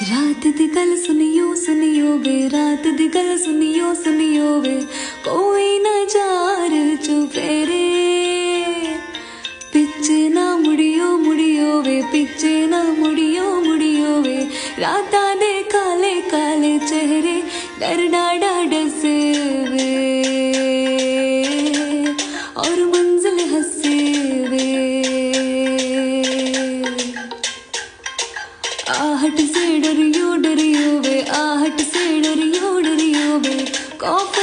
रात दी गल सुनियो सुनियो वे, रात दी गल सुनियो सुनियो वे, कोई ना जार चुफेरे पिछे ना मुड़ियो मुड़ियो वे, पिछे ना मुड़ियो मुड़ियो वे, राता दे काले काले चेहरे डरना डसे वे और मंजिल हंसे वे। आहट से डरियो डरियो वे, आहट से डरियो डरियो वे, कॉफी